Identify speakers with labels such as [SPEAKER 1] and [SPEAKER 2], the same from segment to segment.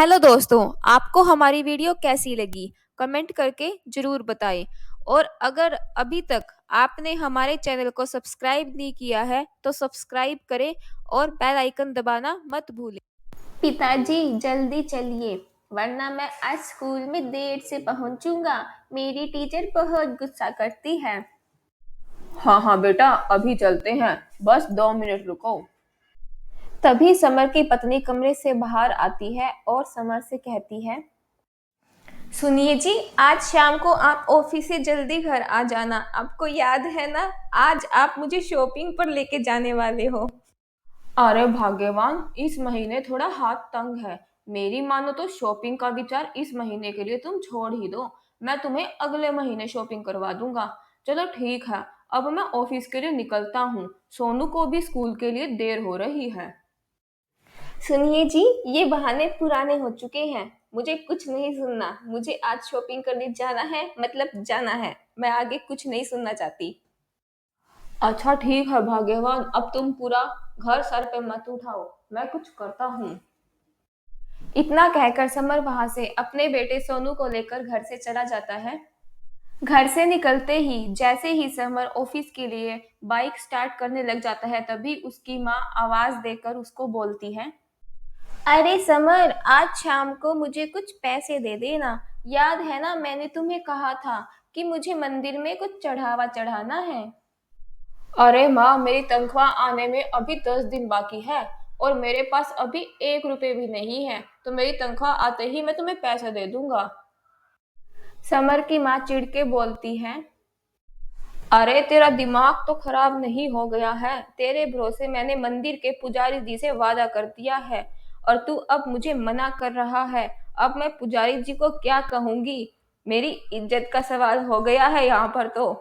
[SPEAKER 1] Hello दोस्तों, आपको हमारी वीडियो कैसी लगी? कमेंट करके ज़रूर बताएं। और अगर अभी तक आपने हमारे चैनल को सब्सक्राइब नहीं किया है तो सब्सक्राइब करें और बेल आइकन दबाना मत भूलें।
[SPEAKER 2] पिताजी जल्दी चलिए, वरना मैं आज स्कूल में देर से पहुंचूंगा। मेरी टीचर बहुत गुस्सा करती है।
[SPEAKER 3] हाँ हाँ बेटा, अभी चलते हैं, बस 2 मिनट रुको।
[SPEAKER 2] तभी समर की पत्नी कमरे से बाहर आती है और समर से कहती है, सुनिए जी, आज शाम को आप ऑफिस से जल्दी घर आ जाना। आपको याद है ना, आज आप मुझे शॉपिंग पर लेके जाने वाले हो।
[SPEAKER 3] अरे भाग्यवान, इस महीने थोड़ा हाथ तंग है। मेरी मानो तो शॉपिंग का विचार इस महीने के लिए तुम छोड़ ही दो। मैं तुम्हें अगले महीने शॉपिंग करवा दूंगा। चलो ठीक है, अब मैं ऑफिस के लिए निकलता हूँ। सोनू को भी स्कूल के लिए देर हो रही है।
[SPEAKER 2] सुनिए जी, ये बहाने पुराने हो चुके हैं। मुझे कुछ नहीं सुनना। मुझे आज शॉपिंग करने जाना है, मतलब जाना है। मैं आगे कुछ नहीं सुनना चाहती।
[SPEAKER 3] अच्छा ठीक है भाग्यवान, अब तुम पूरा घर सर पे मत उठाओ, मैं कुछ करता हूँ।
[SPEAKER 2] इतना कहकर समर वहां से अपने बेटे सोनू को लेकर घर से चला जाता है। घर से निकलते ही जैसे ही समर ऑफिस के लिए बाइक स्टार्ट करने लग जाता है, तभी उसकी माँ आवाज देकर उसको बोलती है, अरे समर, आज शाम को मुझे कुछ पैसे दे देना। याद है ना, मैंने तुम्हें कहा था कि मुझे मंदिर में कुछ चढ़ावा चढ़ाना है।
[SPEAKER 3] अरे माँ, मेरी तनख्वाह आने में अभी 10 दिन बाकी है और मेरे पास अभी 1 रुपए भी नहीं है, तो मेरी तनख्वाह आते ही मैं तुम्हें पैसे दे दूंगा।
[SPEAKER 2] समर की माँ चिढ़ के बोलती है, अरे तेरा दिमाग तो खराब नहीं हो गया है? तेरे भरोसे मैंने मंदिर के पुजारी जी से वादा कर दिया है और तू अब मुझे मना कर रहा है। अब मैं पुजारी जी को क्या कहूंगी? मेरी इज्जत का सवाल हो गया है यहाँ पर तो।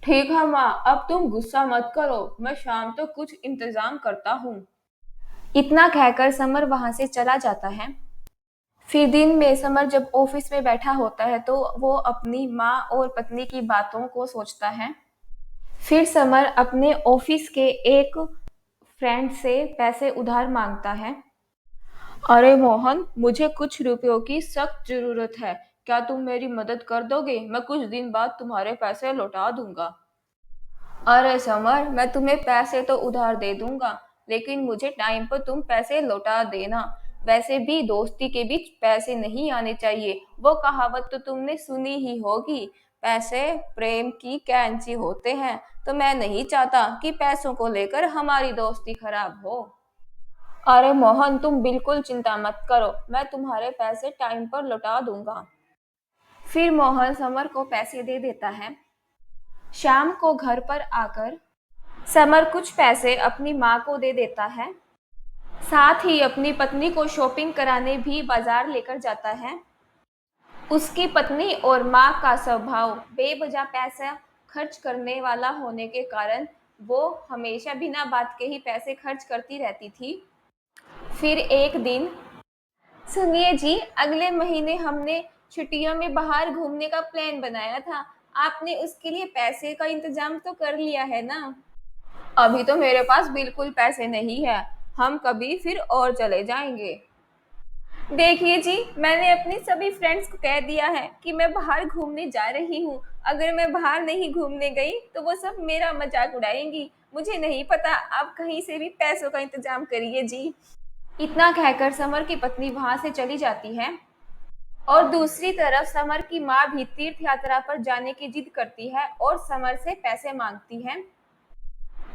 [SPEAKER 3] ठीक है माँ, अब तुम गुस्सा मत करो, मैं शाम तक कुछ इंतजाम करता हूँ।
[SPEAKER 2] इतना कहकर समर वहां से चला जाता है। फिर दिन में समर जब ऑफिस में बैठा होता है तो वो अपनी माँ और पत्नी की बातों को सोचता है। फिर समर अपने ऑफिस के एक फ्रेंड से पैसे उधार मांगता है।
[SPEAKER 3] अरे मोहन, मुझे कुछ रुपयों की सख्त जरूरत है। क्या तुम मेरी मदद कर दोगे? मैं कुछ दिन बाद तुम्हारे पैसे लौटा दूंगा।
[SPEAKER 2] अरे समर, मैं तुम्हें पैसे तो उधार दे दूंगा, लेकिन मुझे टाइम पर तुम पैसे लौटा देना। वैसे भी दोस्ती के बीच पैसे नहीं आने चाहिए। वो कहावत तो तुमने सुनी ही होगी, पैसे प्रेम की कैंची होते हैं। तो मैं नहीं चाहता कि पैसों को लेकर हमारी दोस्ती खराब हो।
[SPEAKER 3] अरे मोहन, तुम बिल्कुल चिंता मत करो, मैं तुम्हारे पैसे टाइम पर लौटा दूंगा।
[SPEAKER 2] फिर मोहन समर को पैसे दे देता है। शाम को घर पर आकर समर कुछ पैसे अपनी माँ को दे देता है। साथ ही अपनी पत्नी को शॉपिंग कराने भी बाजार लेकर जाता है। उसकी पत्नी और माँ का स्वभाव बेवजह पैसा खर्च करने वाला होने के कारण वो हमेशा बिना बात के ही पैसे खर्च करती रहती थी। फिर एक दिन, सुनिए जी, अगले महीने हमने छुट्टियों में बाहर घूमने का प्लान बनाया था। आपने उसके लिए पैसे का इंतजाम तो कर लिया है ना?
[SPEAKER 3] अभी तो मेरे पास बिल्कुल पैसे नहीं है, हम कभी फिर और चले जाएंगे।
[SPEAKER 2] देखिए जी, मैंने अपनी सभी फ्रेंड्स को कह दिया है कि मैं बाहर घूमने जा रही हूँ। अगर मैं बाहर नहीं घूमने गई तो वो सब मेरा मजाक उड़ाएंगी। मुझे नहीं पता, आप कहीं से भी पैसों का इंतजाम करिए जी। इतना कहकर समर की पत्नी वहां से चली जाती है। और दूसरी तरफ समर की माँ भी तीर्थ यात्रा पर जाने की जिद करती है और समर से पैसे मांगती है।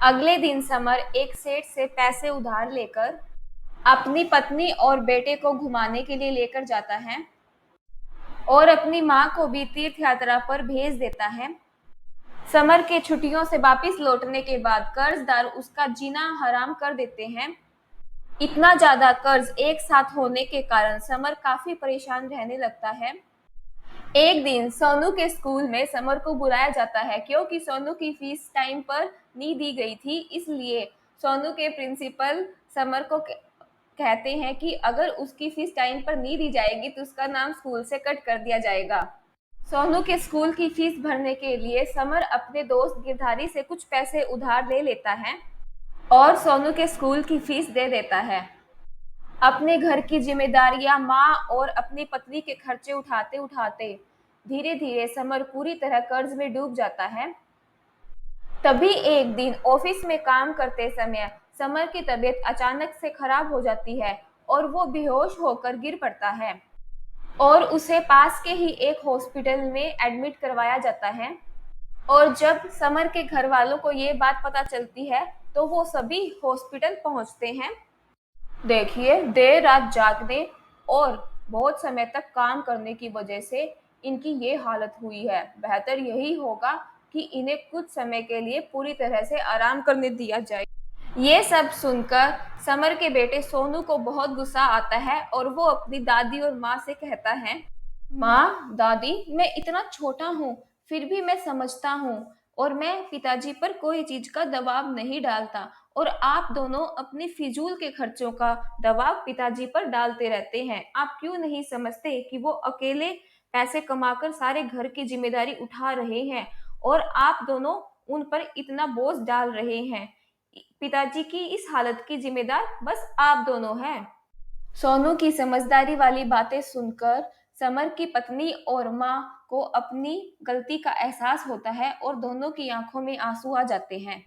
[SPEAKER 2] अगले दिन समर एक सेठ से पैसे उधार लेकर अपनी पत्नी और बेटे को घुमाने के लिए लेकर जाता है और अपनी माँ को भी तीर्थ यात्रा पर भेज देता है। समर के छुट्टियों से वापस लौटने के बाद कर्जदार उसका जीना हराम कर देते हैं। इतना ज्यादा कर्ज एक साथ होने के कारण समर काफी परेशान रहने लगता है। एक दिन सोनू के स्कूल में समर को बुलाया जाता है, क्योंकि सोनू की फीस टाइम पर नहीं दी गई थी। इसलिए सोनू के प्रिंसिपल समर को कहते हैं कि अगर उसकी फीस टाइम पर नहीं दी जाएगी तो उसका नाम स्कूल से कट कर दिया जाएगा। सोनू के स्कूल की फीस भरने के लिए समर अपने दोस्त गिरधारी से कुछ पैसे उधार ले लेता है और सोनू के स्कूल की फीस दे देता है। अपने घर की जिम्मेदारियां माँ और अपनी पत्नी के खर्चे उठाते उठाते धीरे धीरे समर पूरी तरह कर्ज में डूब जाता है। तभी एक दिन ऑफिस में काम करते समय समर की तबीयत अचानक से खराब हो जाती है और वो बेहोश होकर गिर पड़ता है और उसे पास के ही एक हॉस्पिटल में एडमिट करवाया जाता है। और जब समर के घर वालों को ये बात पता चलती है तो वो सभी हॉस्पिटल पहुंचते हैं। देखिए, देर रात जागने और बहुत समय तक काम करने की वजह से इनकी ये हालत हुई है। बेहतर यही होगा कि इन्हें कुछ समय के लिए पूरी तरह से आराम करने दिया जाए। ये सब सुनकर समर के बेटे सोनू को बहुत गुस्सा आता है और वो अपनी दादी और माँ से कहता है, माँ, दादी, मैं इतना छोटा हूँ, फिर भी मैं समझता हूँ और मैं पिताजी पर कोई चीज का दबाव नहीं डालता और आप दोनों अपने फिजूल के खर्चों का दबाव पिताजी पर डालते रहते हैं। आप क्यों नहीं समझते कि वो अकेले पैसे कमाकर सारे घर की जिम्मेदारी उठा रहे हैं और आप दोनों उन पर इतना बोझ डाल रहे हैं। पिताजी की इस हालत की जिम्मेदार बस आप दोनों हैं। सोनू की समझदारी वाली बातें सुनकर समर की पत्नी और माँ को अपनी गलती का एहसास होता है और दोनों की आंखों में आंसू आ जाते हैं।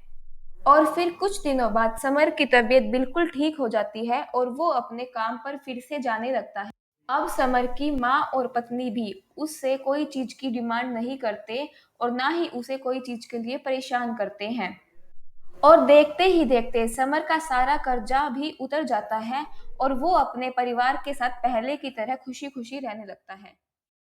[SPEAKER 2] और फिर कुछ दिनों बाद समर की तबीयत बिल्कुल ठीक हो जाती है और वो अपने काम पर फिर से जाने लगता है। अब समर की माँ और पत्नी भी उससे कोई चीज की डिमांड नहीं करते और ना ही उसे कोई चीज के लिए परेशान करते हैं। और देखते ही देखते समर का सारा कर्जा भी उतर जाता है और वो अपने परिवार के साथ पहले की तरह खुशी खुशी रहने लगता है।